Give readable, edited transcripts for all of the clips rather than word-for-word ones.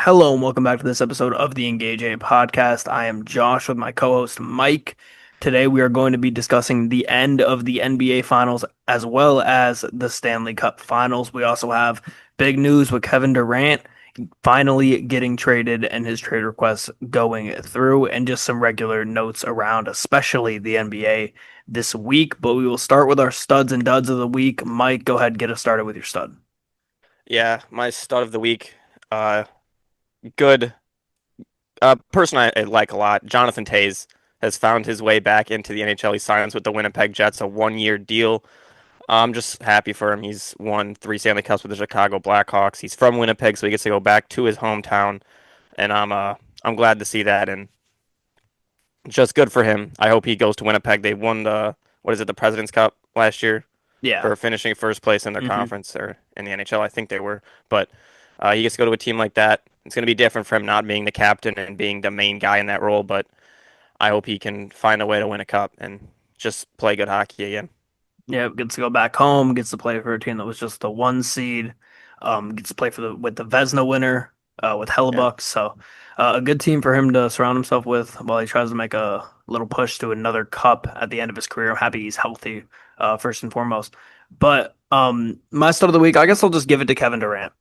Hello and welcome back to this episode of the Engage A podcast. I am Josh with my co-host Mike. Today we are going to be discussing the end of the NBA Finals as well as the Stanley Cup Finals. We also have big news with Kevin Durant finally getting traded and his trade requests going through, and just some regular notes around, especially the NBA this week. But we will start with our studs and duds of the week. Mike, go ahead and get us started with your stud. Yeah, my stud of the week. Uh, good person I like a lot. Jonathan Tays has found his way back into the NHL. He signs with the Winnipeg Jets, a 1-year deal. I'm just happy for him. He's won 3 Stanley Cups with the Chicago Blackhawks. He's from Winnipeg, so he gets to go back to his hometown, and I'm glad to see that, and just good for him. I hope he goes to Winnipeg. They won the what is it, the President's Cup last year Yeah. for finishing first place in their hmm conference or in the NHL. I think they were, but he gets to go to a team like that. It's going to be different for him not being the captain and being the main guy in that role, but I hope he can find a way to win a cup and just play good hockey again. Yeah, gets to go back home, gets to play for a team that was just the one seed, gets to play for the with the Vesna winner, with Yeah. Hellebuck. So a good team for him to surround himself with while he tries to make a little push to another cup at the end of his career. I'm happy he's healthy, first and foremost. But my start of the week, I guess I'll just give it to Kevin Durant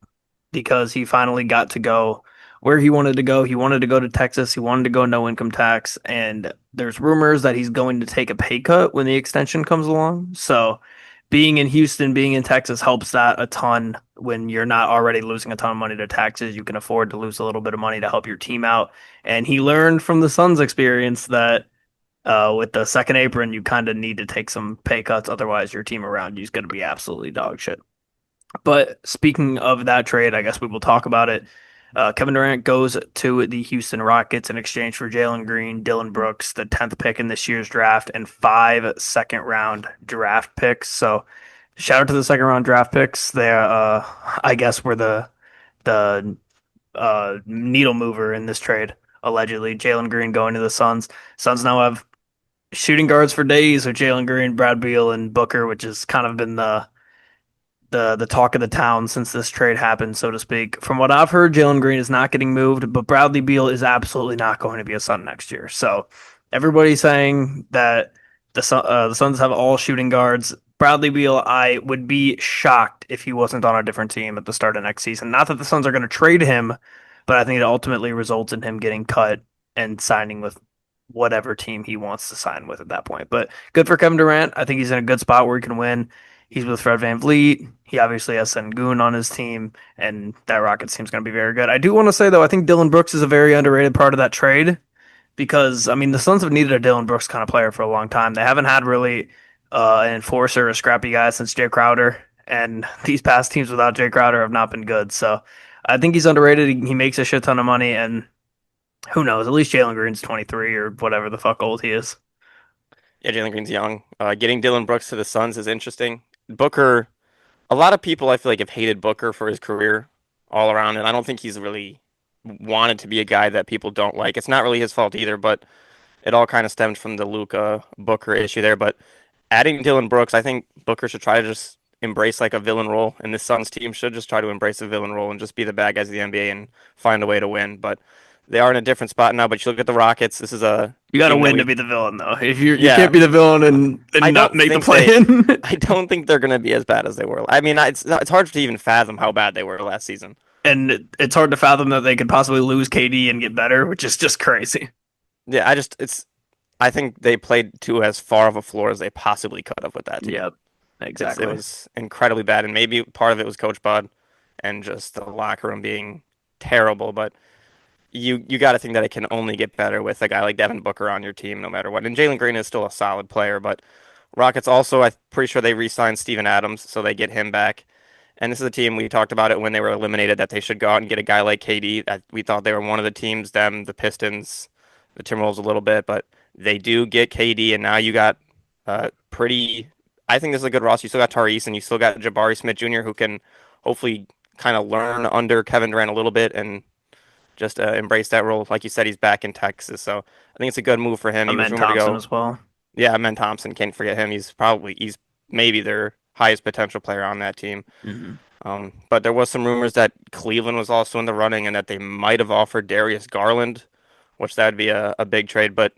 because he finally got to go where he wanted to go. He wanted to go to Texas. He wanted to go no income tax. And there's rumors that he's going to take a pay cut when the extension comes along. So being in Houston, being in Texas helps that a ton when you're not already losing a ton of money to taxes. You can afford to lose a little bit of money to help your team out. And he learned from the Suns experience that with the second apron, you kind of need to take some pay cuts. Otherwise, your team around you is going to be absolutely dog shit. But speaking of that trade, I guess we will talk about it. Kevin Durant goes to the Houston Rockets in exchange for Jalen Green, Dylan Brooks, the 10th pick in this year's draft, and 5 second-round draft picks. So, shout out to the second-round draft picks. They, I guess, were the needle mover in this trade. Allegedly, Jalen Green going to the Suns. Suns now have shooting guards for days with Jalen Green, Brad Beal, and Booker, which has kind of been the talk of the town since this trade happened, so to speak. From what I've heard, Jalen Green is not getting moved, but Bradley Beal is absolutely not going to be a Sun next year. So everybody's saying that the Suns have all shooting guards. Bradley Beal, I would be shocked if he wasn't on a different team at the start of next season. Not that the Suns are going to trade him, but I think it ultimately results in him getting cut and signing with whatever team he wants to sign with at that point. But good for Kevin Durant. I think he's in a good spot where he can win. He's with Fred VanVleet. He obviously has Sengun on his team, and that Rockets team's going to be very good. I do want to say, though, I think Dylan Brooks is a very underrated part of that trade because, I mean, the Suns have needed a Dylan Brooks kind of player for a long time. They haven't had really an enforcer, a scrappy guy since Jay Crowder, and these past teams without Jay Crowder have not been good. So I think he's underrated. He makes a shit ton of money, and who knows? At least Jalen Green's 23 or whatever the fuck old he is. Yeah, Jalen Green's young. Getting Dylan Brooks to the Suns is interesting. Booker, a lot of people I feel like have hated Booker for his career all around, and I don't think he's really wanted to be a guy that people don't like. It's not really his fault either, but it all kind of stemmed from the Luka Booker issue there. But adding Dylan Brooks, I think Booker should try to just embrace like a villain role, and this Suns team should just try to embrace a villain role and just be the bad guys of the NBA and find a way to win. But they are in a different spot now. But you look at the Rockets. This is a You got to team that win to we've be the villain, though. If you yeah. can't be the villain and I not don't make the think play they. in. I don't think they're going to be as bad as they were. I mean, it's hard to even fathom how bad they were last season. And it's hard to fathom that they could possibly lose KD and get better, which is just crazy. Yeah, I think they played to as far of a floor as they possibly could have with that team. Yep, It exactly. was incredibly bad, and maybe part of it was Coach Bud and just the locker room being terrible. But you got to think that it can only get better with a guy like Devin Booker on your team, no matter what. And Jalen Green is still a solid player, but Rockets also, I'm pretty sure they re-signed Steven Adams, so they get him back. And this is a team we talked about it when they were eliminated that they should go out and get a guy like KD. That we thought they were one of the teams, them, the Pistons, the Timberwolves a little bit, but they do get KD, and now you got pretty. I think this is a good roster. You still got Tari and you still got Jabari Smith Jr., who can hopefully kind of learn under Kevin Durant a little bit and just embrace that role. Like you said, he's back in Texas, so I think it's a good move for him. He was Amen rumored to Thompson go. as well. Yeah, Men Thompson, can't forget him. He's maybe their highest potential player on that team. hmm But there was some rumors that Cleveland was also in the running and that they might have offered Darius Garland, which that would be a big trade. But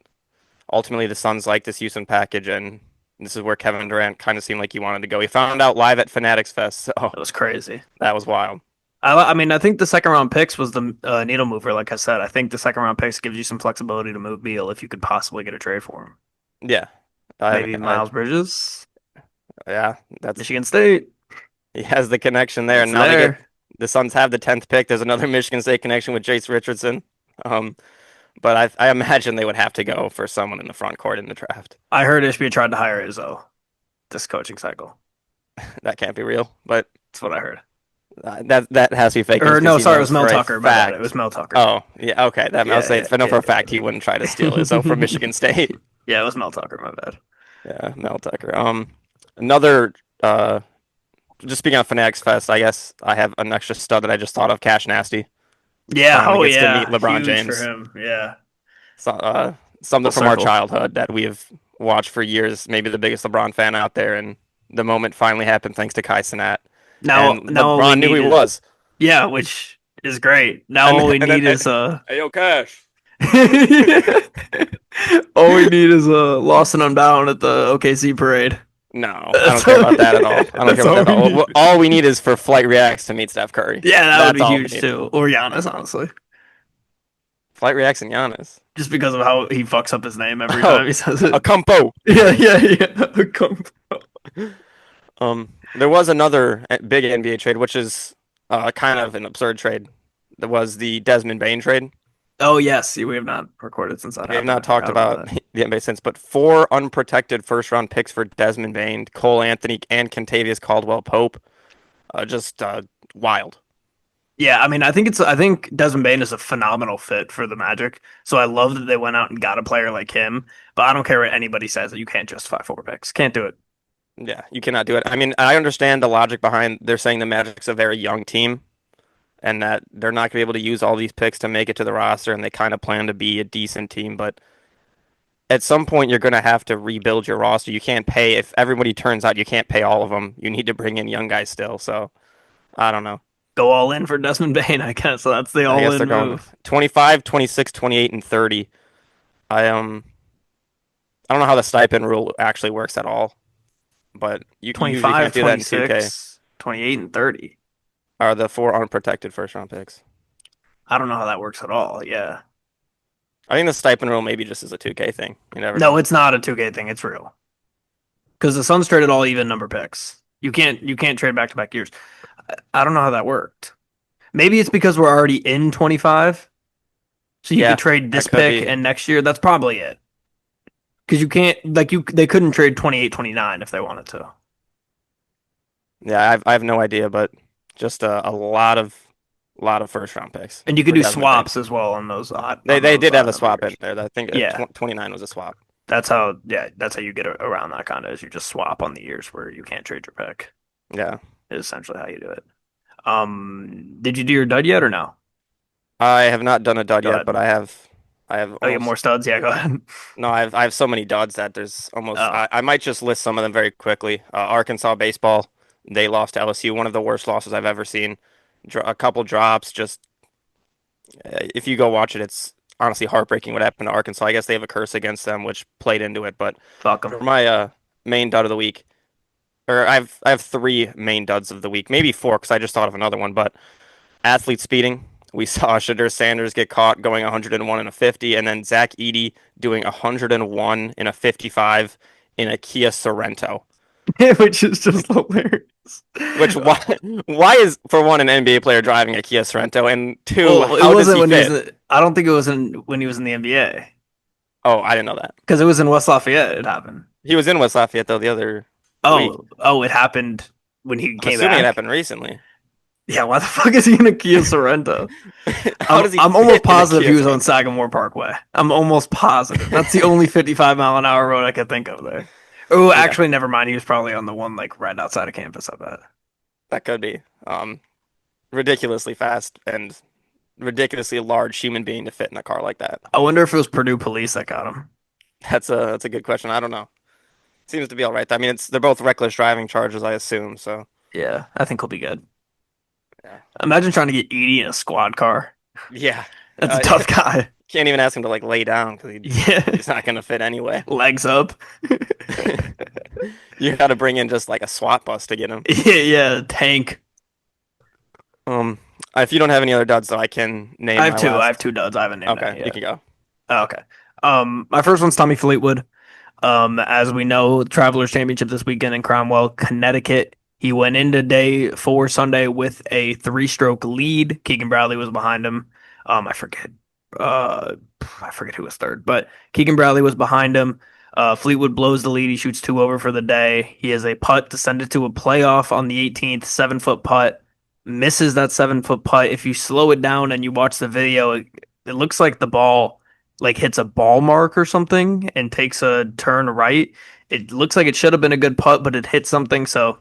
ultimately, the Suns like this Houston package, and this is where Kevin Durant kind of seemed like he wanted to go. He found out live at Fanatics Fest, so It was crazy. that was wild. I mean, I think the second round picks was the needle mover. Like I said, I think the second round picks gives you some flexibility to move Beal if you could possibly get a trade for him. Yeah, Maybe I Miles Bridges, yeah, that's Michigan State. he has the connection there, It's and now there. the Suns have the 10th pick. There's another Michigan State connection with Jace Richardson. Um, but I imagine they would have to go for someone in the front court in the draft. I heard Ishbia tried to hire Izzo this coaching cycle. That can't be real, but That's what I heard. that has to be fake news Or because no, he sorry, it was knows Mel for a Tucker. My bad. It was fact. Mel Tucker. Oh, yeah, okay. I'll Yeah, say yeah, I know for yeah, a fact he wouldn't try to steal Izzo from yeah. Michigan State. Yeah, it was Mel Tucker. My bad. Yeah, Mel Tucker. Another just speaking of Fanatics Fest, I guess I have an extra stud that I just thought of. Cash Nasty Yeah. finally Oh gets to meet yeah. LeBron Huge for James. him. Yeah. So, something Full from our circle. childhood that we have watched for years. Maybe the biggest LeBron fan out there, and the moment finally happened thanks to Kai Cenat. Now, And now all we LeBron knew who need he is was. yeah, which is great. Now all we And then, need is hey, yo, Cash. all we need is lost and unbound at the OKC parade. No, I don't That's care all, about that at all. I don't care that's about all that at we all. need. All we need is for Flight Reacts to meet Steph Curry. Yeah, that would That's be all we huge need. too. Or Giannis, honestly. Flight Reacts and Giannis. Just because of how he fucks up his name every Oh, time he says a it. compo. Yeah, yeah, yeah. Come- There was another big NBA trade, which is kind of an absurd trade. There was the Desmond Bain trade. Oh yes, see, we have not recorded since that We have happened. not I talked forgot about about that. the NBA since, but four unprotected first round picks for Desmond Bain, Cole Anthony, and Kentavious Caldwell Pope. Just wild. Yeah, I mean, I think Desmond Bain is a phenomenal fit for the Magic. So I love that they went out and got a player like him. But I don't care what anybody says that you can't justify four picks. Can't do it. Yeah, you cannot do it. I mean, I understand the logic behind they're saying the Magic's a very young team and that they're not going to be able to use all these picks to make it to the roster, and they kind of plan to be a decent team. But at some point, you're going to have to rebuild your roster. You can't pay if everybody turns out. You can't pay all of them. You need to bring in young guys still. So I don't know. Go all in for Desmond Bain, I guess. So that's the I all guess in they're going move. 25, 26, 28, and 30. I don't know how the stipend rule actually works at all, but you usually 25, can't do that in 2K. 26, 28, and 30. Are the four unprotected first round picks? I don't know how that works at all. Yeah. I think the stipend rule maybe just is a 2K thing. You never No, know. it's not a 2K thing. It's real. Because the Suns traded all even number picks. You can't trade back to back years. I don't know how that worked. Maybe it's because we're already in 25. So you could Yeah, trade that this could pick be. and next year. That's probably it. Because you can't like you they couldn't trade 28, 29 if they wanted to. Yeah, I have no idea, but just a lot of first round picks And you could for do Desmond Bain. swaps as well on those They did have a number swap in years. there. I think Yeah. 29 was a swap. That's how you get around that kind of is you just swap on the years where you can't trade your pick. Yeah, Is essentially how you do it. Did you do your dud yet or no? I have not done a dud Go yet, ahead. but I have Oh, you have almost more studs? Yeah, go ahead. no. I have so many duds that there's almost. Oh, I might just list some of them very quickly. Arkansas baseball, they lost to LSU, one of the worst losses I've ever seen. A couple drops, just if you go watch it, it's honestly heartbreaking what happened to Arkansas. I guess they have a curse against them, which played into it. But fuck them. for my main dud of the week, or I have three main duds of the week, maybe four because I just thought of another one. But athlete speeding, we saw Shadur Sanders get caught going 101 in a 50, and then Zach Edey doing 101 in a 55 in a Kia Sorento. Which is just hilarious. Which why is for one an NBA player driving a Kia Sorento, and two, Well, it how does wasn't he when he was. fit? I don't think it was when he was in the NBA Oh, I didn't know that. because it was in West Lafayette. It happened. He was in West Lafayette though the other week. Oh, it happened when he I'm came assuming it back. happened recently. Yeah, why the fuck is he in a Kia Sorento? How does he I'm almost fit in a positive Kia he was on Sorento? Sagamore Parkway. I'm almost positive. That's the only 55-mile-an-hour road I could think of there. Oh, Yeah, actually, never mind. He was probably on the one like right outside of campus. I bet. that could be. Ridiculously fast and ridiculously large human being to fit in a car like that. I wonder if it was Purdue police that got him. That's a good question. I don't know. Seems to be all right. I mean, they're both reckless driving charges, I assume. So Yeah, I think he'll be good. Yeah. Imagine trying to get Edie in a squad car. Yeah. That's a tough guy. Can't even ask him to like lay down because Yeah, he's not gonna fit anyway. legs up. You got to bring in just like a SWAT bus to get him. Yeah, yeah, tank. Um, if you don't have any other duds, though, I can I name have my two. I have last. two duds. I haven't named Okay, any you yet. can go. Oh, okay. My first one's Tommy Fleetwood. As we know, Travelers Championship this weekend in Cromwell, Connecticut. He went into day four Sunday with a three-stroke lead. Keegan Bradley was behind him. I forget. I forget who was third, but Keegan Bradley was behind him. Fleetwood blows the lead. He shoots two over for the day. He has a putt to send it to a playoff on the 18th, 7 foot putt. Misses that 7 foot putt. If you slow it down and you watch the video, it looks like the ball like hits a ball mark or something and takes a turn right. It looks like it should have been a good putt, but it hit something. So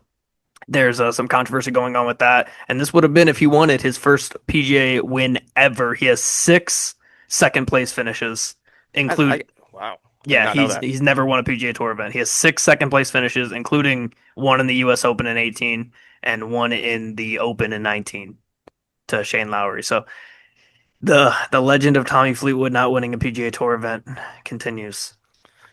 there's some controversy going on with that. And this would have been, if he won it, his first PGA win ever. He has six second place finishes, include Wow, I did yeah, not know he's that. he's never won a PGA Tour event. He has six second place finishes, including one in the U.S. Open in 18 and one in the Open in 19 to Shane Lowry. So the legend of Tommy Fleetwood not winning a PGA Tour event continues,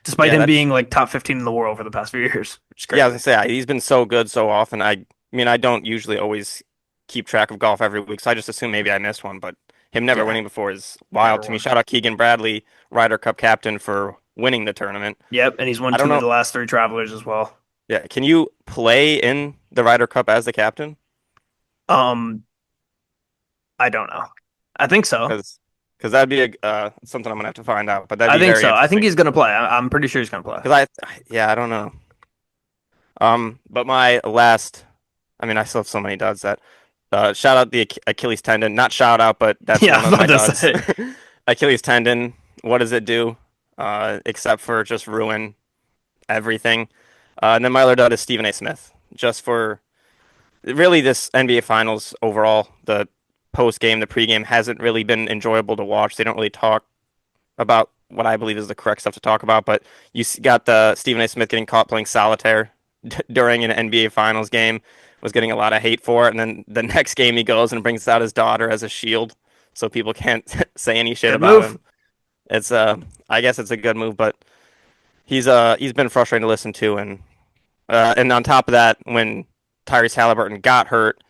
despite Yeah, him that's being like top 15 in the world for the past few years, which is yeah. I was crazy. gonna say he's been so good so often. I mean, I don't usually always keep track of golf every week, so I just assume maybe I missed one. But him never Yeah, winning before is wild never to me. won. Shout out Keegan Bradley, Ryder Cup captain, for winning the tournament. Yep, and he's won I don't two of know. the last three Travelers as well. Yeah, can you play in the Ryder Cup as the captain? Um, I don't know. I think so. Because that'd be something I'm gonna have to find out. But that'd I be think very so. I think interesting. he's gonna play. I'm pretty sure he's gonna play. Because yeah, I don't know. But my last, I mean, I still have so many duds that. Shout out the Achilles tendon. Not shout out, but that's Yeah, I one was of my about to duds. say. Achilles tendon. What does it do? Except for just ruin everything. And then my other dud is Stephen A. Smith. Just for really this NBA Finals overall, the post game, the pregame hasn't really been enjoyable to watch. They don't really talk about what I believe is the correct stuff to talk about. But got the Stephen A. Smith getting caught playing solitaire during an NBA Finals game, was getting a lot of hate for it. And then the next game he goes and brings out his daughter as a shield, so people can't say any shit Good about move. him. It's I guess it's a good move, but he's been frustrating to listen to, and on top of that, when Tyrese Halliburton got hurt,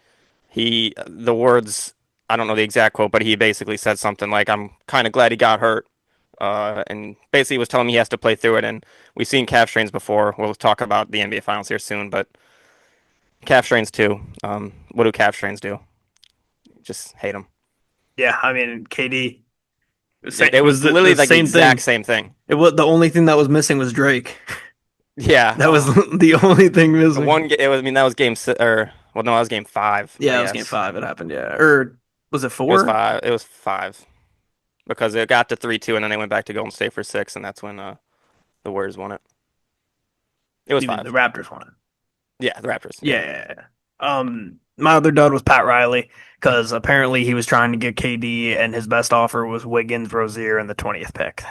the words, I don't know the exact quote, but he basically said something like, "I'm kind of glad he got hurt," and basically was telling me he has to play through it. And we've seen calf strains before. We'll talk about the NBA Finals here soon, but calf strains too. What do calf strains do? Just hate them. Yeah, I mean, KD It was was the literally like the same exact thing. same thing. It was the only thing that was missing was Drake. Yeah. That was the only thing missing. It was. I mean, that was game six, or well, no, that was game five, I Yeah, it was game guess. five. It happened. Yeah, or was it It was four? five. It was five because it got to 3-2, and then they went back to Golden State for six, and that's when the Warriors won it. It was You mean the five. Raptors won it? Yeah, the Raptors. Yeah, Yeah. yeah, yeah. My other dud was Pat Riley because apparently he was trying to get KD, and his best offer was Wiggins, Rozier, and the 20th pick.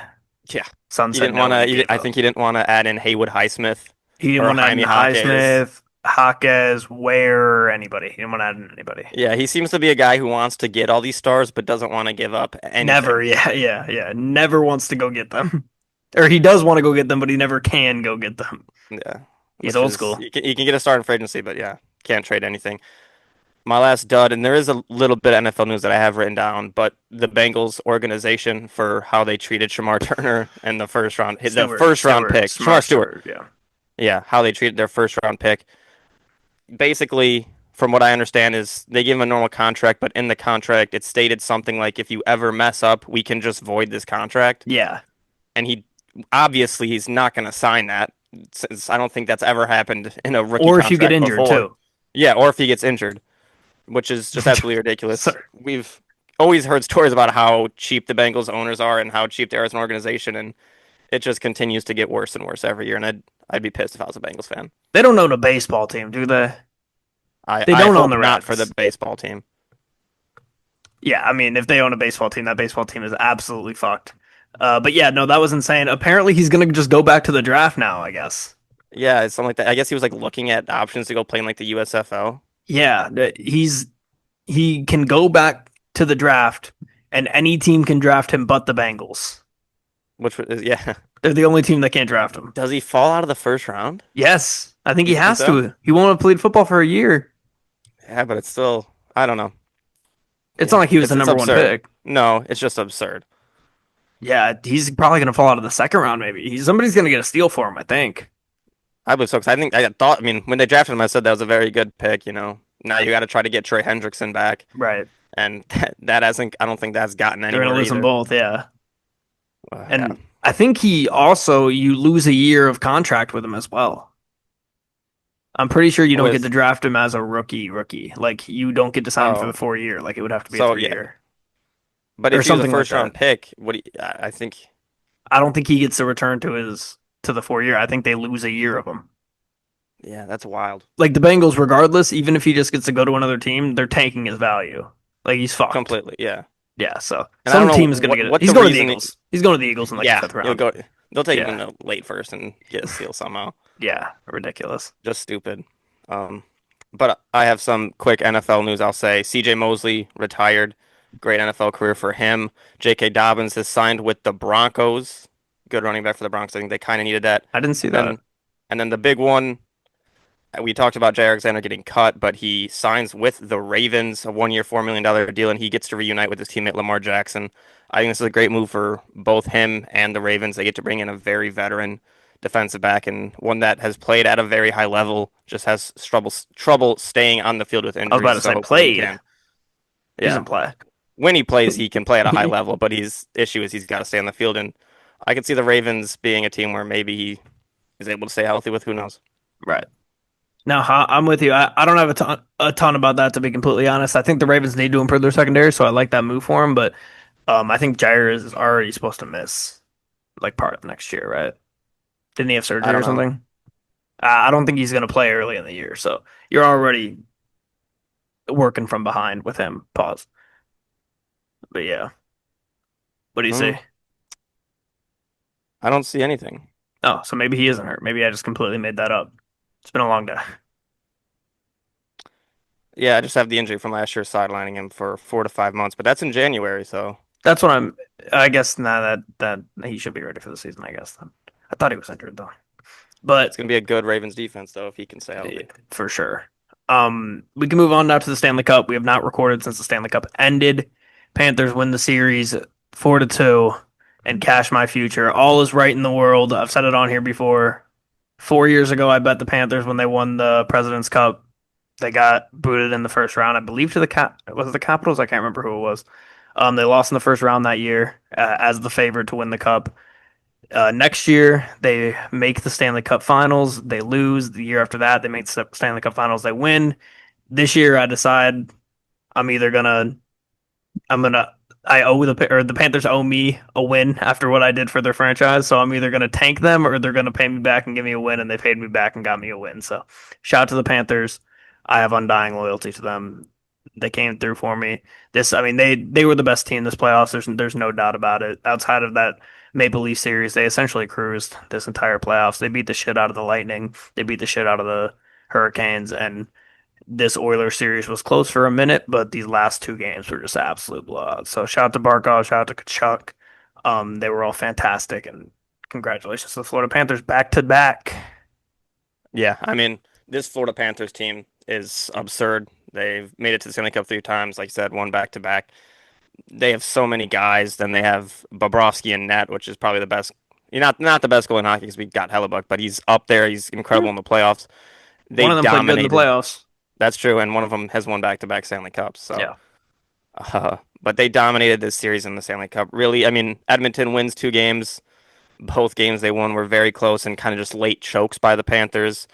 Yeah. Sun He said didn't no, want and he to. gave I up. think he didn't want to add in Haywood Highsmith He didn't or want to add in Jaime Jaquez. Highsmith, Jaquez, Ware, or anybody. He didn't want to add in anybody. Yeah, he seems to be a guy who wants to get all these stars, but doesn't want to give up Never, anything. yeah, yeah, yeah. Never wants to go get them. Or he does want to go get them, but he never can go get them. Yeah, He's which old is school. you can get a start in free agency, but yeah, can't trade anything. My last dud, and there is a little bit of NFL news that I have written down, but the Bengals organization for how they treated Shamar Turner and the first round pick, Shamar Smart Stewart. Stewart, yeah. Yeah, how they treated their first round pick. Basically, from what I understand, is they give him a normal contract, but in the contract it stated something like, if you ever mess up, we can just void this contract. Yeah. And he's not going to sign that, since I don't think that's ever happened in a rookie Or if you get contract injured before. too. Yeah, or if he gets injured, which is just absolutely ridiculous. Sorry. We've always heard stories about how cheap the Bengals owners are and how cheap they are as an organization, and it just continues to get worse and worse every year. And I'd be pissed if I was a Bengals fan. They don't own a baseball team, do they? They I don't own hope the not for the Reds. baseball team. Yeah, I mean, if they own a baseball team, that baseball team is absolutely fucked. But yeah, no, that was insane. Apparently, he's gonna just go back to the draft now, I guess. Yeah, it's something like that. I guess he was like looking at options to go play in like the USFL. Yeah, he's he can go back to the draft, and any team can draft him but the Bengals. Yeah. They're the only team that can't draft him. Does he fall out of the first round? Yes, I think he You think has so? to. He won't have played football for a year. Yeah, but it's still, I don't know. It's not Yeah, like he was the it's number one absurd. pick. No, it's just absurd. Yeah, he's probably going to fall out of the second round, maybe. Somebody's going to get a steal for him, I think. I was so excited. I mean, when they drafted him, I said that was a very good pick, you know. Now you got to try to get Trey Hendrickson back, Right. and that hasn't, I don't think that's gotten They're going to anywhere lose them either. both, yeah. Yeah. And I think you lose a year of contract with him as well. I'm pretty sure you don't get to With, draft him as a rookie. Like you don't get to sign him for the oh, 4 year. Like it would have to be a so 3 yeah. year But or if he was a something like first round that. pick, what do you, I think, I don't think he gets to return to the 4 year. I think they lose a year of him. yeah, that's wild. Like the Bengals, regardless, even if he just gets to go to another team, they're tanking his value. Like he's fucked. Completely, yeah. Yeah, so And I don't some know team is gonna get it. what He's the going to the reason. Eagles. He's going to the Eagles in like the Yeah, fifth he'll round. go. They'll take him in Yeah, the late first and get a steal somehow. yeah, ridiculous. Just stupid. Um, but I have some quick NFL news. I'll say C.J. Mosley retired. Great NFL career for him. J.K. Dobbins has signed with the Broncos. Good running back for the Broncos. I think they kind of needed that. I didn't see And that. then, and then the big one. We talked about Jay Alexander getting cut, but he signs with the Ravens, a 1 year, $4 million deal, and he gets to reunite with his teammate Lamar Jackson. I think this is a great move for both him and the Ravens. They get to bring in a very veteran defensive back and one that has played at a very high level, just has trouble staying on the field with I was about injuries. to So say hopefully he played. can. He Yeah, doesn't play. when he plays, he can play at a high level, but his issue is he's got to stay on the field. And I could see the Ravens being a team where maybe he is able to stay healthy with who knows. Right. No, I'm with you. I don't have a ton about that to be completely honest. I think the Ravens need to improve their secondary, so I like that move for him. But I think Jair is already supposed to miss like part of next year, right? Didn't he have I surgery or don't know. something? I don't think he's going to play early in the year, so you're already working from behind with him. Pause. But yeah, what do you Mm, say? I don't see anything. Oh, so maybe he isn't hurt. Maybe I just completely made that up. It's been a long day. Yeah, I just have the injury from last year sidelining him for 4 to 5 months, but that's in January, so That's what I'm. I guess now that he should be ready for the season. I guess then. I thought he was injured though, it's but gonna be a good Ravens defense though if he can stay yeah, healthy. for sure. We can move on now to the Stanley Cup. We have not recorded since the Stanley Cup ended. Panthers win the series 4-2 and cash my future. All is right in the world. I've said it on here before. 4 years ago, I bet the Panthers when they won the President's Cup. They got booted in the first round, I believe, to the Cap. Was it the Capitals? I can't remember who it was. They lost in the first round that year as the favorite to win the cup. Next year, they make the Stanley Cup Finals. They lose. The year after that, they make the Stanley Cup Finals. They win. This year, I decide I'm either gonna I'm gonna I owe the Panthers owe me a win after what I did for their franchise. So I'm either gonna tank them or they're gonna pay me back and give me a win, and they paid me back and got me a win. So shout out to the Panthers. I have undying loyalty to them. They came through for me. I mean, they were the best team this playoffs. There's no doubt about it. Outside of that Maple Leaf series, they essentially cruised this entire playoffs. They beat the shit out of the Lightning. They beat the shit out of the Hurricanes, and this Oilers series was close for a minute, but these last two games were just absolute blowouts. So shout out to Barkov, shout out to Kachuk. They were all fantastic, and congratulations to the Florida Panthers back to back. Yeah, I mean, this Florida Panthers team is absurd. They've made it to the Stanley Cup 3 times, like I said, one back to back. They have so many guys. Then they have Bobrovsky in net, which is probably the best. You're not the best goal in hockey because we got Hellebuck, but he's up there. He's incredible in the playoffs. They One of them played good in the dominated. playoffs. That's true, and one of them has won back-to-back Stanley Cups. So, Yeah. but they dominated this series in the Stanley Cup. Really, I mean, Edmonton wins 2 games. Both games they won were very close and kind of just late chokes by the Panthers.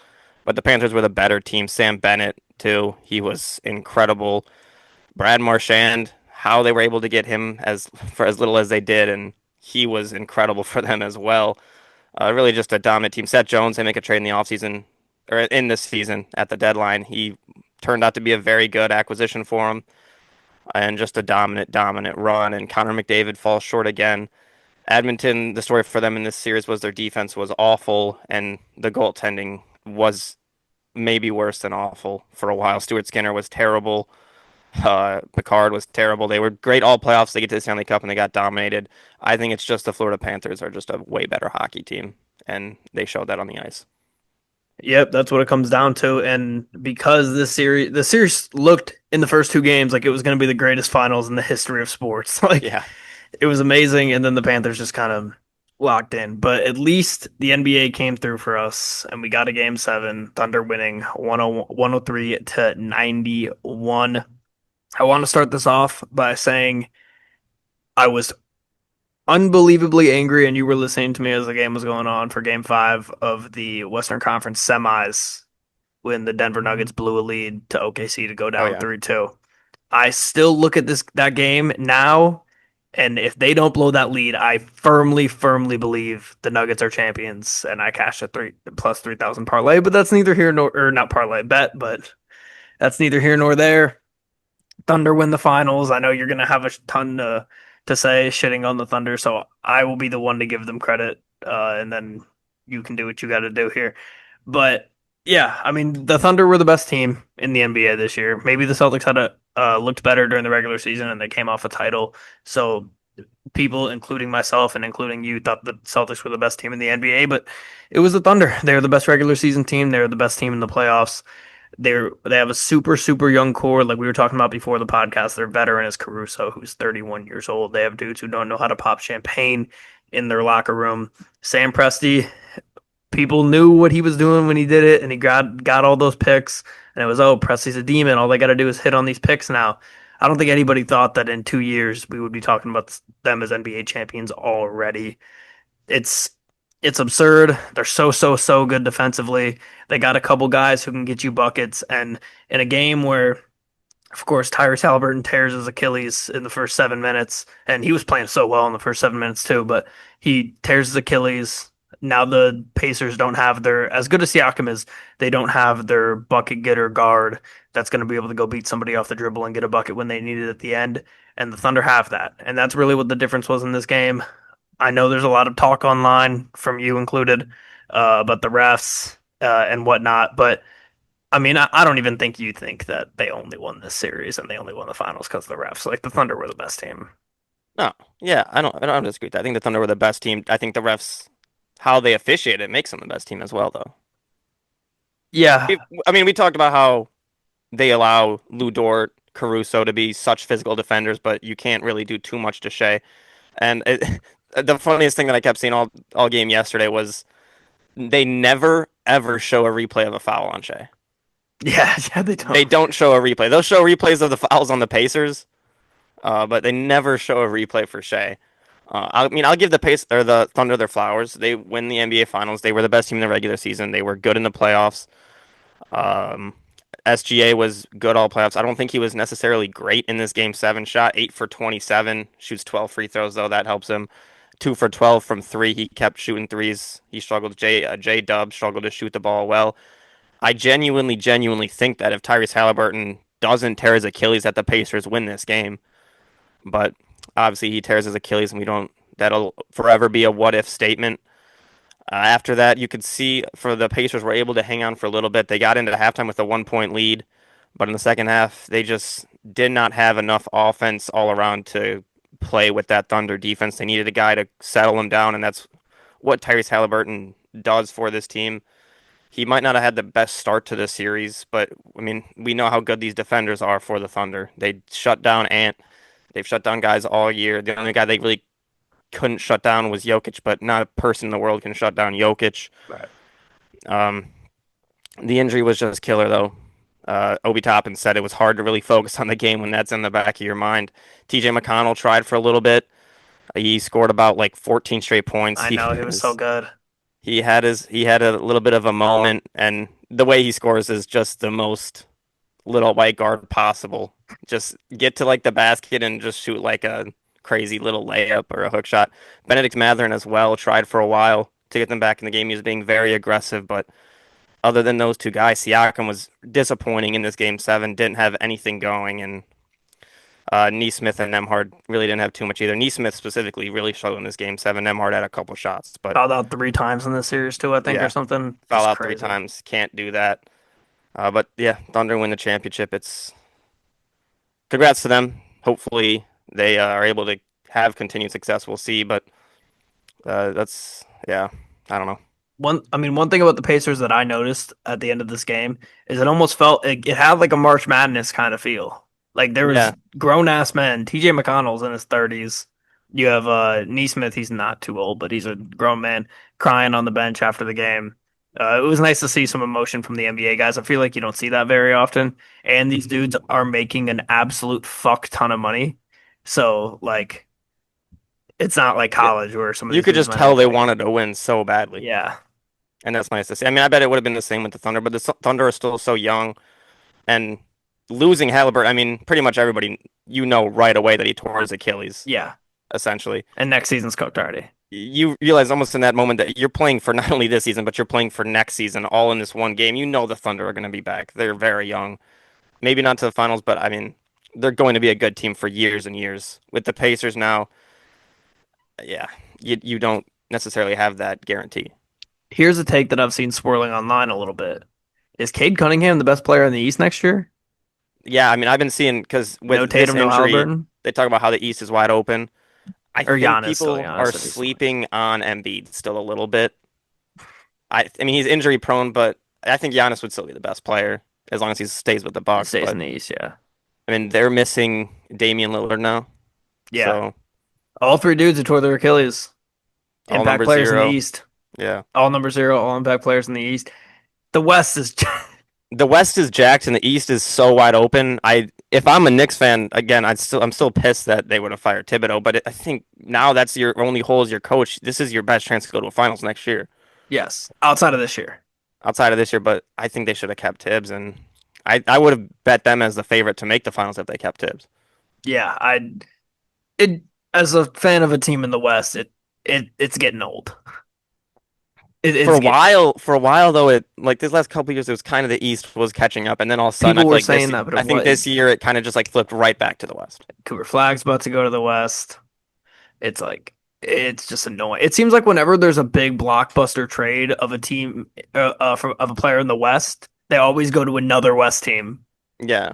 But the Panthers were the better team. Sam Bennett, too. He was incredible. Brad Marchand, how they were able to get him as for as little as they did, and he was incredible for them as well. Really just a dominant team. Seth Jones, they make a trade in the offseason, or in this season at the deadline. He turned out to be a very good acquisition for him and just a dominant run. And Connor McDavid falls short again. Edmonton, the story for them in this series was their defense was awful and the goaltending was maybe worse than awful for a while. Stuart Skinner was terrible. Picard was terrible. They were great all playoffs. They get to the Stanley Cup and they got dominated. I think it's just the Florida Panthers are just a way better hockey team, and they showed that on the ice. Yep, that's what it comes down to. And because the series looked in the first two games like it was going to be the greatest finals in the history of sports. Like Yeah. it was amazing, and then the Panthers just kind of locked in. But at least the NBA came through for us, and we got a game seven, Thunder winning 103 to 91. I want to start this off by saying I was unbelievably angry, and you were listening to me as the game was going on for game five of the Western Conference semis when the Denver Nuggets blew a lead to OKC to go Oh down yeah. 3-2. I still look at that game now, and if they don't blow that lead, I firmly believe the Nuggets are champions, and I cashed a three plus 3,000 parlay. But that's neither here nor or not parlay bet, but that's neither here nor there. Thunder win the finals. I know you're gonna have a ton to say shitting on the Thunder, so I will be the one to give them credit, and then you can do what you got to do here. But yeah, I mean the Thunder were the best team in the NBA this year. Maybe the Celtics had a looked better during the regular season and they came off a title. So people, including myself and including you, thought the Celtics were the best team in the NBA, but it was the Thunder. They're the best regular season team. They're the best team in the playoffs. They have a super young core, like we were talking about before the podcast. Their veteran is Caruso, who's 31 years old. They have dudes who don't know how to pop champagne in their locker room. Sam Presti, people knew what he was doing when he did it, and he got all those picks. And it was, oh, Presti's a demon. All they got to do is hit on these picks now. I don't think anybody thought that in 2 years we would be talking about them as NBA champions already. It's it's absurd. They're so good defensively. They got a couple guys who can get you buckets, and in a game where of course, Tyrese Haliburton tears his Achilles in the first 7 minutes, and he was playing so well in the first 7 minutes too. But he tears his Achilles. Now the Pacers don't have their, as good as Siakam is, they don't have their bucket getter guard that's going to be able to go beat somebody off the dribble and get a bucket when they need it at the end. And the Thunder have that, and that's really what the difference was in this game. I know there's a lot of talk online from you included, about the refs and whatnot, but I mean, I don't even think you think that they only won this series and they only won the finals because of the refs. Like the Thunder were the best team. No. Yeah, I don't disagree with that. I think the Thunder were the best team. I think the refs, how they officiate it makes them the best team as well, though. Yeah, I mean, we talked about how they allow Lou Dort, Caruso to be such physical defenders, but you can't really do too much to Shea. And the funniest thing that I kept seeing all game yesterday was they never ever show a replay of a foul on Shea. yeah, they They don't. don't show a replay. They'll show replays of the fouls on the Pacers, but they never show a replay for Shea. I mean, I'll give the Thunder their flowers. They win the NBA Finals. They were the best team in the regular season. They were good in the playoffs. Um, SGA was good all playoffs. I don't think he was necessarily great in this game seven. Shot 8 for 27, shoots 12 free throws though. That helps him. 2 for 12 from three. He kept shooting threes. He struggled. J Dub struggled to shoot the ball well. I genuinely think that if Tyrese Halliburton doesn't tear his Achilles, that the Pacers win this game. But obviously he tears his Achilles, and we don't. That'll forever be a what if statement. After that, you could see for the Pacers were able to hang on for a little bit. They got into halftime with a 1 point lead, but in the second half, they just did not have enough offense all around to play with that Thunder defense. They needed a guy to settle them down, and that's what Tyrese Halliburton does for this team. He might not have had the best start to this series, but I mean, we know how good these defenders are for the Thunder. They shut down Ant. They've shut down guys all year. The only guy they really couldn't shut down was Jokic, but not a person in the world can shut down Jokic. Right. Um, the injury was just killer, though. Obi Toppin said it was hard to really focus on the game when that's in the back of your mind. TJ McConnell tried for a little bit. He scored about like 14 straight points. I know he was so good. He had a little bit of a moment, and the way he scores is just the most little white guard possible. Just get to like the basket and just shoot like a crazy little layup or a hook shot. Benedict Mathurin as well tried for a while to get them back in the game. He was being very aggressive, but other than those two guys, Siakam was disappointing in this game seven. Didn't have anything going, and Neesmith and Nemhard really didn't have too much either. Neesmith specifically really struggled in this game seven. Nemhard had a couple shots, but Fouled out 3 times in this series too, I think, or yeah, something. foul Just out three crazy. times. Can't do that. But yeah, Thunder win the championship. It's congrats to them. Hopefully they are able to have continued success. We'll see, but that's yeah, I don't know. One thing about the Pacers that I noticed at the end of this game is it almost felt it had like a March Madness kind of feel. Like there was Yeah, grown ass men. TJ McConnell's in his 30s. You have Neesmith, he's not too old, but he's a grown man crying on the bench after the game. It was nice to see some emotion from the NBA guys. I feel like you don't see that very often. And these dudes are making an absolute fuck ton of money. So like it's not like yeah. college where some of You these could dudes just might not tell they get paid. wanted to win so badly, Yeah. and that's nice to see. I mean, I bet it would have been the same with the Thunder, but the Thunder are still so young, and losing Halliburton, I mean, pretty much everybody right away that he tore his Achilles, Yeah. essentially. And next season's cooked already. You realize almost in that moment that you're playing for not only this season, but you're playing for next season, all in this one game. You know the Thunder are going to be back. They're very young. Maybe not to the finals, but I mean, they're going to be a good team for years and years. With the Pacers now, yeah, you don't necessarily have that guarantee. Here's a take that I've seen swirling online a little bit. Is Cade Cunningham the best player in the East next year? Yeah, I mean, I've been seeing because No with this Tatum, no injury, Halliburton? they talk about how the East is wide open. I Or think Giannis still? people are Giannis would be something. sleeping on Embiid still a little bit. I mean, he's injury prone, but I think Giannis would still be the best player as long as he stays with the He Bucks. stays But in the East, yeah. I mean, they're missing Damian Lillard now, Yeah. so All three dudes who tore their Achilles. all Impact number players in the zero. East. Yeah. All number zero, all impact players in the East. The West is The West is jacked and the East is so wide open. If I'm a Knicks fan, again, I'm still pissed that they would have fired Thibodeau, but I think now that's your only hole as your coach. This is your best chance to go to a finals next year, yes. Outside of this year. outside of this year. But I think they should have kept Tibbs, and I would have bet them as the favorite to make the finals if they kept Tibbs. Yeah, I it as a fan of a team in the West, it's getting old. It's getting For a while though, it like this last couple of years, it was kind of the East was catching up, and then all of a sudden, people were saying that, but I of think what this year it kind of just like flipped right back to the West. Cooper Flag's about to go to the West. It's like it's just annoying. It seems like whenever there's a big blockbuster trade of a team of a player in the West, they always go to another West team. Yeah,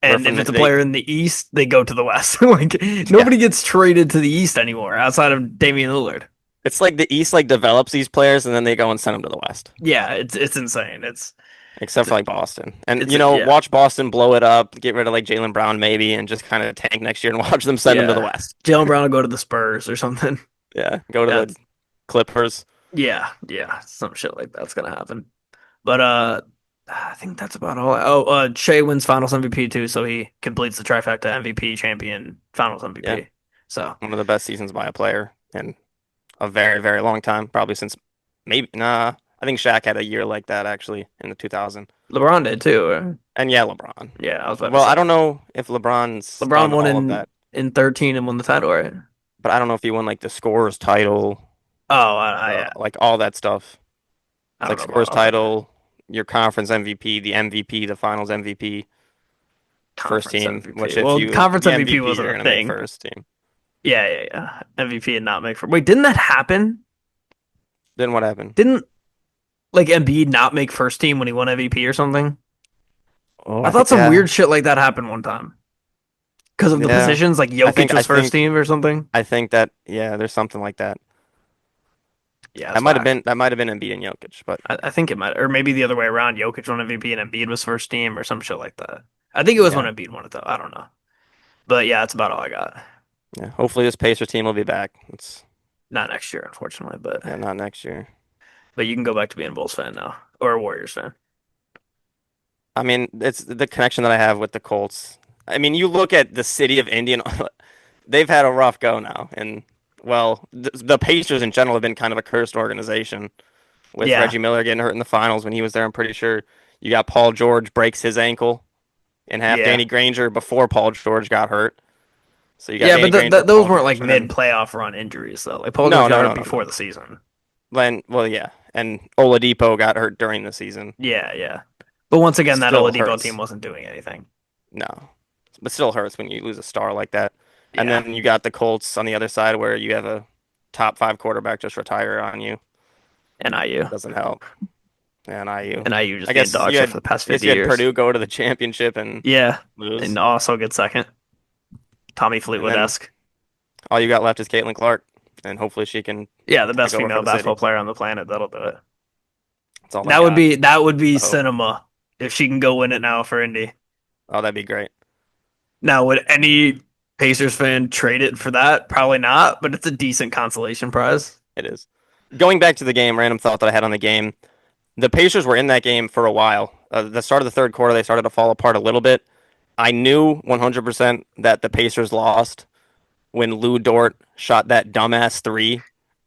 where And from if it's a they player in the East, they go to the West. Like yeah. nobody gets traded to the East anymore outside of Damian Lillard. It's like the East like develops these players and then they go and send them to the West. Yeah, it's insane. Except for like Boston. And Yeah, watch Boston blow it up, get rid of like Jaylen Brown maybe, and just kind of tank next year and watch them send them to the yeah. West. Jalen Brown will go to the Spurs or something. Yeah, go to Yeah, the Clippers. yeah, some shit like that's gonna happen. But I think that's about all. Oh, Shea wins Finals MVP too, so he completes the trifecta: MVP, champion, Finals Yeah, MVP. So one of the best seasons by a player in a very, very long time, probably since maybe nah. I think Shaq had a year like that actually in the 2000. LeBron did too. And yeah, LeBron. Yeah, I was about to Well, I say don't know if LeBron's LeBron done won all of that, in 13 and won the title, right? but I don't know if he won like the scorers title, Oh, like all that stuff. I It's don't like know about scores all that. title, your conference MVP, the finals MVP, first Conference team, MVP. which if Well, you conference the MVP MVP, wasn't you're a gonna make thing. first team. Yeah. MVP and not make for. Wait, didn't that happen? Then what happened? Didn't like Embiid not make first team when he won MVP or something? Oh, I I thought think some weird shit like that happened one time because of the yeah. positions. Like I think Jokic I was first think team or something. I think that yeah, there's something like that. Yeah, it's whack. That might have been Embiid and Jokic, but I think it might, or maybe the other way around. Jokic won MVP and Embiid was first team or some shit like that. I think it was when yeah, Embiid won it though. I don't know, but yeah, that's about all I got. yeah. Hopefully this Pacers team will be back. It's Not next year, unfortunately, yeah, not next year. but you can go back to being a Bulls fan now or a Warriors fan. I mean, it's the connection that I have with the Colts. I mean, you look at the city of Indian, they've had a rough go now, and well, the Pacers in general have been kind of a cursed organization with Yeah, Reggie Miller getting hurt in the finals when he was there. I'm pretty sure you got Paul George breaks his ankle and have yeah, Danny Granger before Paul George got hurt. So you got yeah. Danny But Granger, those Paul weren't like George, and mid then playoff run injuries though. Like Paul George got hurt before no. the season. Well, yeah, and Oladipo got hurt during the season. Yeah. But once again, that Still Oladipo team hurts. wasn't doing anything. No, but still hurts when you lose a star like that. And Yeah, then you got the Colts on the other side where you have a top five quarterback just retire on you. and IU. Doesn't help. And IU. and IU just I being guess dog you shit for had the past I guess 50 you had years. Purdue go to the championship and Yeah, lose. and also get second. Tommy And then Fleetwood-esque. all you got left is Caitlin Clark. And hopefully she can Yeah, the take best over for female the basketball city. player on the planet. That'll do it. That's all I That would got. be that would be The hope. cinema if she can go win it now for Indy. Oh, that'd be great. Now, would any Pacers fan trade it for that? Probably not, but it's a decent consolation prize. It is. Going back to the game, random thought that I had on the game. The Pacers were in that game for a while. The start of the third quarter, they started to fall apart a little bit. I knew 100% that the Pacers lost when Lou Dort shot that dumbass three.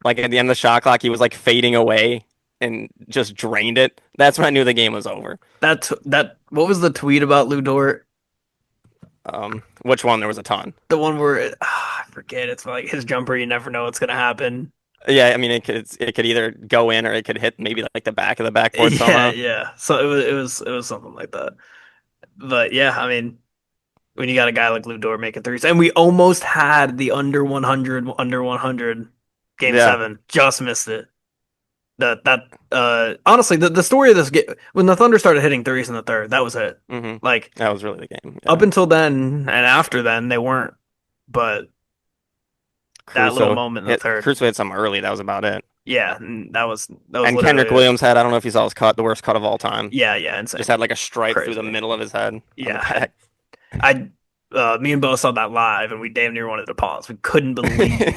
Like at the end of the shot clock, he was like fading away and just drained it. That's when I knew the game was over. That. What was the tweet about Lou Dort? Which one? There was a ton. The one where I forget. It's like his jumper. You never know what's gonna happen. Yeah, I mean it could either go in or it could hit maybe like the back of the backboard Yeah, somehow. yeah. So it was something like that. But yeah, I mean, when you got a guy like Lou Dort making threes, and we almost had the under 100 game Yeah. seven, just missed it. Honestly, the story of this game when the Thunder started hitting threes in the third, that was it. hmm Like That was really the game. up Yeah. until then and after then, they weren't. But that little moment in the third, Crusoe hit some early. That was about it. yeah, and that was And literally Kendrick it. Williams had, I don't know if you saw his cut, the worst cut of all time. Yeah, yeah, Just insane, had like a stripe through the crazy. middle of his head on the Yeah, back. me and Bo saw that live, and we damn near wanted to pause. We couldn't believe.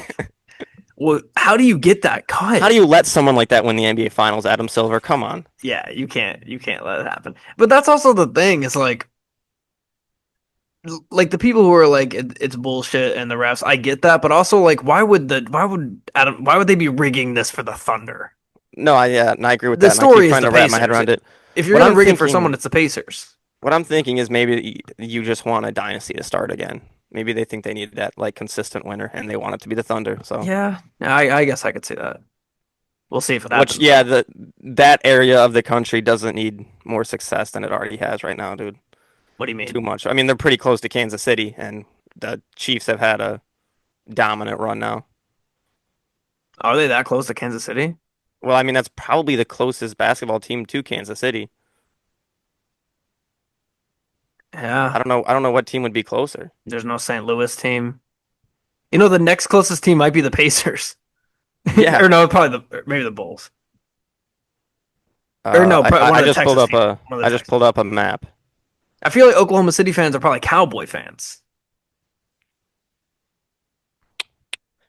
Well, how do you get that How cut? do you let someone like that win the NBA Finals, Adam Silver? Come on. Yeah, you can't let it happen. But that's also the thing. Is like the people who are like it's bullshit and the refs. I get that, but also like why would they be rigging this for the Thunder? No, yeah, and I agree with The that, and I keep story is trying the to wrap my head Pacers. around it. If you're What gonna I'm rig it for someone, thinking, it's the Pacers. what I'm thinking is maybe you just want a dynasty to start again. Maybe they think they need that like consistent winner, and they want it to be the Thunder. So, Yeah, I guess I could see that. We'll see if it which happens yeah, though. that area of the country doesn't need more success than it already has right now, dude. What do you mean? Too much. I mean, they're pretty close to Kansas City, and the Chiefs have had a dominant run now. Are they that close to Kansas City? Well, I mean, that's probably the closest basketball team to Kansas City. Yeah, I don't know what team would be closer. there's no St. Louis team. You know, the next closest team might be the Pacers, Yeah. or no, probably maybe the Bulls, or no, probably one I of the just pulled Texas up teams. a One of I the just Texas pulled up teams. a map. I feel like Oklahoma City fans are probably Cowboy fans,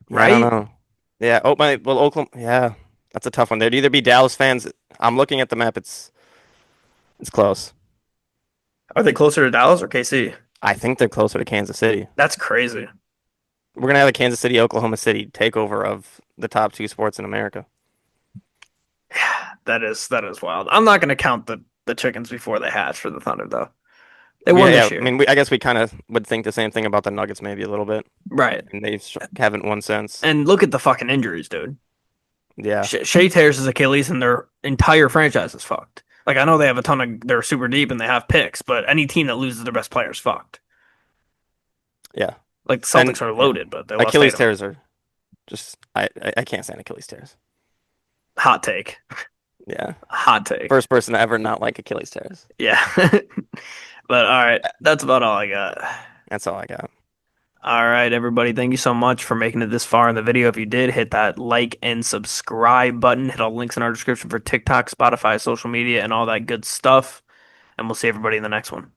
Yeah, I don't right? know. Yeah. Oh my. Well, Oklahoma. Yeah, that's a tough one. They'd either be Dallas fans. I'm looking at the map. It's close. Are they closer to Dallas or KC? I think they're closer to Kansas City. That's crazy. We're gonna have a Kansas City, Oklahoma City takeover of the top two sports in America. That is wild. I'm not going to count the chickens before they hatch for the Thunder though. They Yeah, won yeah. this I year, mean, I guess we kind of would think the same thing about the Nuggets, maybe a little bit, right? and they haven't won since. And look at the fucking injuries, dude. Yeah, Shea tears his Achilles, and their entire franchise is fucked. Like I know they have a ton of they're super deep and they have picks, but any team that loses their best player is fucked. yeah, Like the and Celtics are yeah. loaded, but they lost Achilles Tatum. tears are just I can't stand Achilles tears. Hot take. Yeah, Hot take. first person to ever not like Achilles tears. Yeah. But all right, that's about all I got. That's all I got. All right, everybody. Thank you so much for making it this far in the video. If you did, hit that like and subscribe button. Hit all the links in our description for TikTok, Spotify, social media, and all that good stuff. And we'll see everybody in the next one.